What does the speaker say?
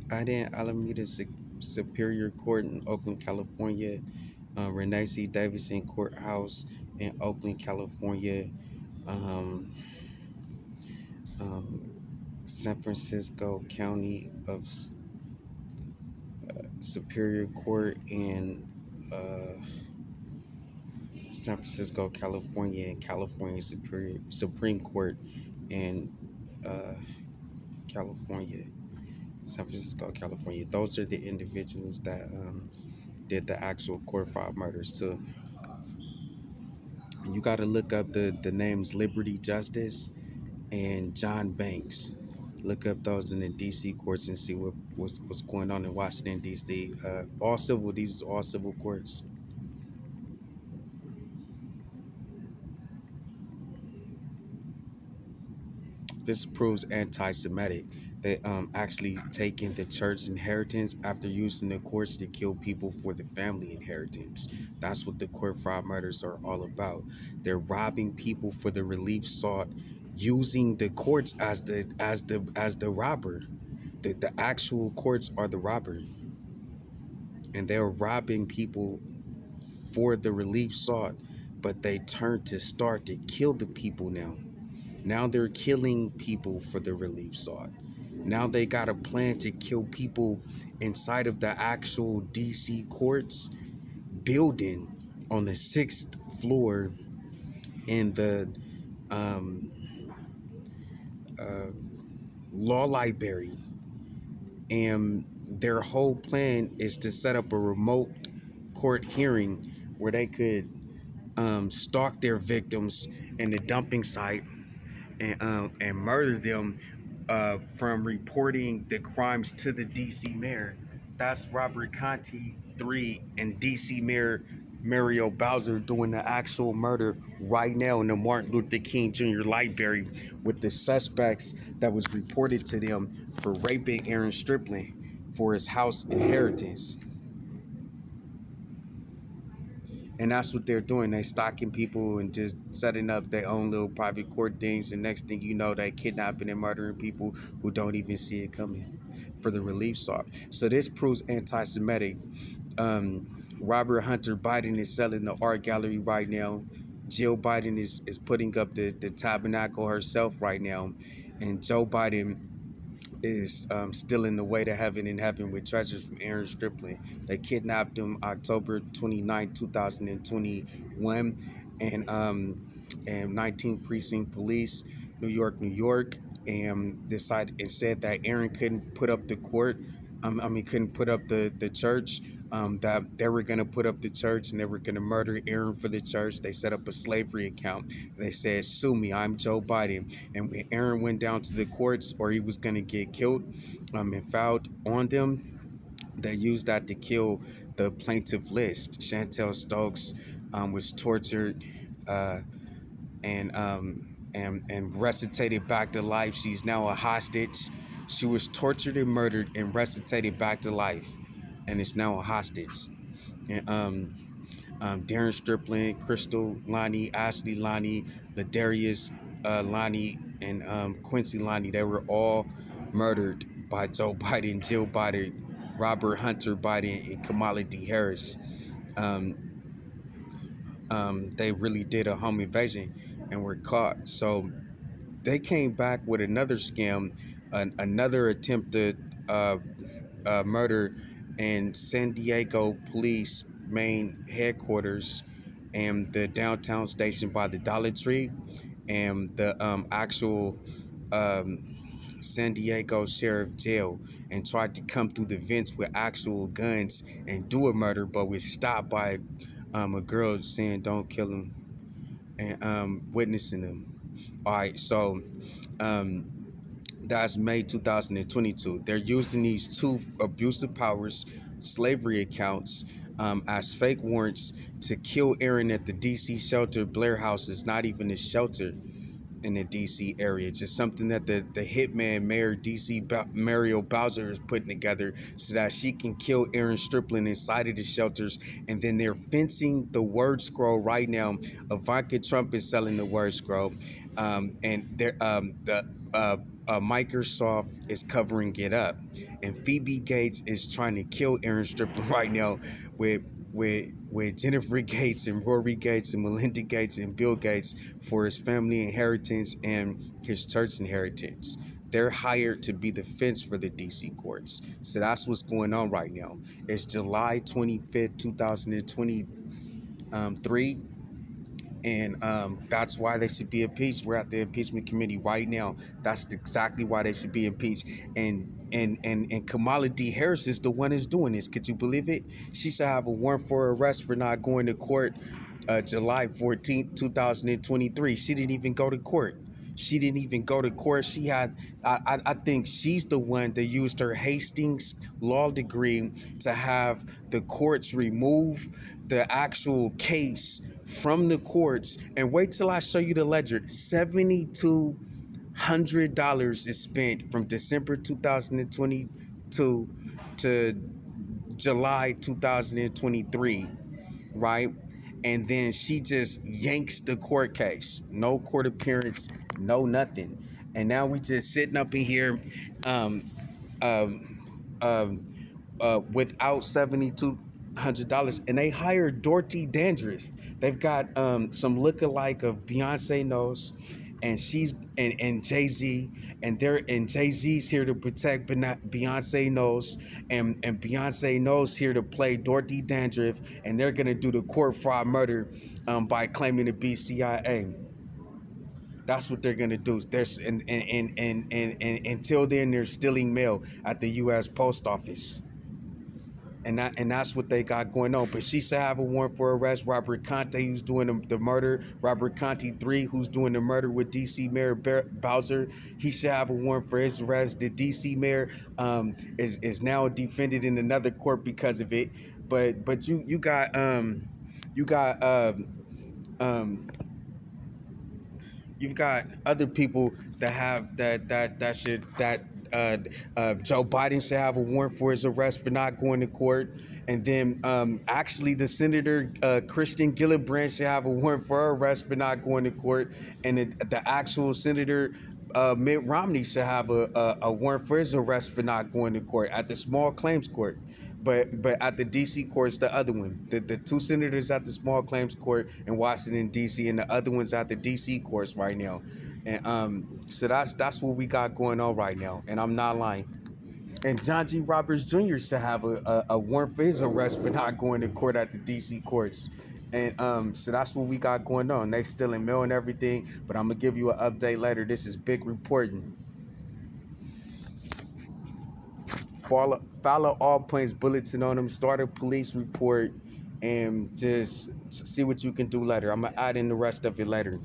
Aaren Alameda Superior Court in Oakland, California, Renee C. Davidson Courthouse in Oakland, California, um, um, San Francisco County of Superior Court in San Francisco, California, and California Supreme Court in California, San Francisco, California. Those are the individuals that did the actual court file murders too. You got to look up the names Liberty Justice and John Banks. Look up those in the D.C. courts and see what's going on in Washington, D.C. All civil. These are all civil courts. This proves anti-Semitic. They actually taking the church inheritance after using the courts to kill people for the family inheritance. That's what the court fraud murders are all about. They're robbing people for the relief sought, using the courts as the robber. The actual courts are the robber, and they're robbing people for the relief sought, but they turn to start to kill the people now. Now they're killing people for the relief sought. Now they got a plan to kill people inside of the actual DC courts building on the 6th floor in the law library. And their whole plan is to set up a remote court hearing where they could stalk their victims in the dumping site and murder them from reporting the crimes to the DC mayor. That's Robert Conte 3 and DC Mayor Mario Bowser doing the actual murder right now in the Martin Luther King Jr. Library with the suspects that was reported to them for raping Aaren Striplin for his house inheritance. And that's what they're doing. They stalking people and just setting up their own little private court things. And next thing you know, they kidnapping and murdering people who don't even see it coming for the relief sought. So this proves anti-Semitic. Robert Hunter Biden is selling the art gallery right now. Jill Biden is putting up the tabernacle herself right now. And Joe Biden is still in the way to heaven in heaven with treasures from Aaren Striplin. They kidnapped him October 29, 2021, and 19th Precinct Police, New York, and decided and said that Aaren couldn't put up the court. Couldn't put up the church. That they were going to put up the church and they were going to murder Aaren for the church. They set up a slavery account. They said, "Sue me, I'm Joe Biden." And when Aaren went down to the courts, or he was going to get killed, and filed on them, they used that to kill the plaintiff list. Chantel Stokes was tortured and resuscitated back to life. She's now a hostage. She was tortured and murdered and resuscitated back to life, and is now a hostage. And Darren Striplin, Crystal Lonnie, Ashley Lonnie, Ladarius Lonnie, and Quincy Lonnie, they were all murdered by Joe Biden, Jill Biden, Robert Hunter Biden, and Kamala D. Harris. They really did a home invasion and were caught. So they came back with another scam, another attempted murder in San Diego Police main headquarters and the downtown station by the Dollar Tree, and the actual San Diego Sheriff Jail, and tried to come through the vents with actual guns and do a murder, but was stopped by a girl saying "don't kill him" and witnessing him. All right, so that's May 2022. They're using these two abusive powers, slavery accounts, as fake warrants to kill Aaren at the D.C. shelter. Blair House is not even a shelter in the D.C. area. It's just something that the hitman mayor D.C. Mario Bowser is putting together so that she can kill Aaren Striplin inside of the shelters. And then they're fencing the word scroll right now. Ivanka Trump is selling the word scroll. and Microsoft is covering it up, and Phoebe Gates is trying to kill Aaren Striplin right now with Jennifer Gates and Rory Gates and Melinda Gates and Bill Gates for his family inheritance and his church inheritance. They're hired to be the fence for the DC courts. So that's what's going on right now. It's July 25th, 2023. And that's why they should be impeached. We're at the impeachment committee right now. That's exactly why they should be impeached. And Kamala D. Harris is the one that's doing this. Could you believe it? She should have a warrant for arrest for not going to court July 14th, 2023. She didn't even go to court. She didn't even go to court. She had, I think she's the one that used her Hastings law degree to have the courts remove the actual case from the courts. And wait till I show you the ledger. $7,200 is spent from December 2022 to July 2023, right? And then she just yanks the court case. No court appearance, no nothing. And now we just sitting up in here without $7,200. And they hired Dorothy Dandridge. They've got some lookalike of Beyonce knows, and she's and Jay-Z, and Jay-Z's here to protect Beyonce knows, and Beyonce knows here to play Dorothy Dandridge, and they're gonna do the court fraud murder by claiming to be CIA. That's what they're gonna do. There's and until then they're stealing mail at the U.S. Post Office. And that's what they got going on. But she should have a warrant for arrest. Robert Conte, who's doing the murder. Robert Conte 3, who's doing the murder with D.C. Mayor Bowser. He should have a warrant for his arrest. The D.C. mayor is now defended in another court because of it. But you got you've got other people that have Joe Biden should have a warrant for his arrest for not going to court. And then actually the Senator Christian Gillibrand should have a warrant for her arrest for not going to court. And the actual Senator Mitt Romney should have a warrant for his arrest for not going to court at the small claims court. But at the D.C. court's the other one. The two senators at the small claims court in Washington, D.C., and the other one's at the D.C. courts right now. And so that's what we got going on right now. And I'm not lying. And John G. Roberts Jr. should have a warrant for his arrest for not going to court at the D.C. courts. And so that's what we got going on. They stealing mail and everything. But I'm going to give you an update later. This is big reporting. Follow all points bulletin on them, start a police report, and just see what you can do later. I'm going to add in the rest of it later.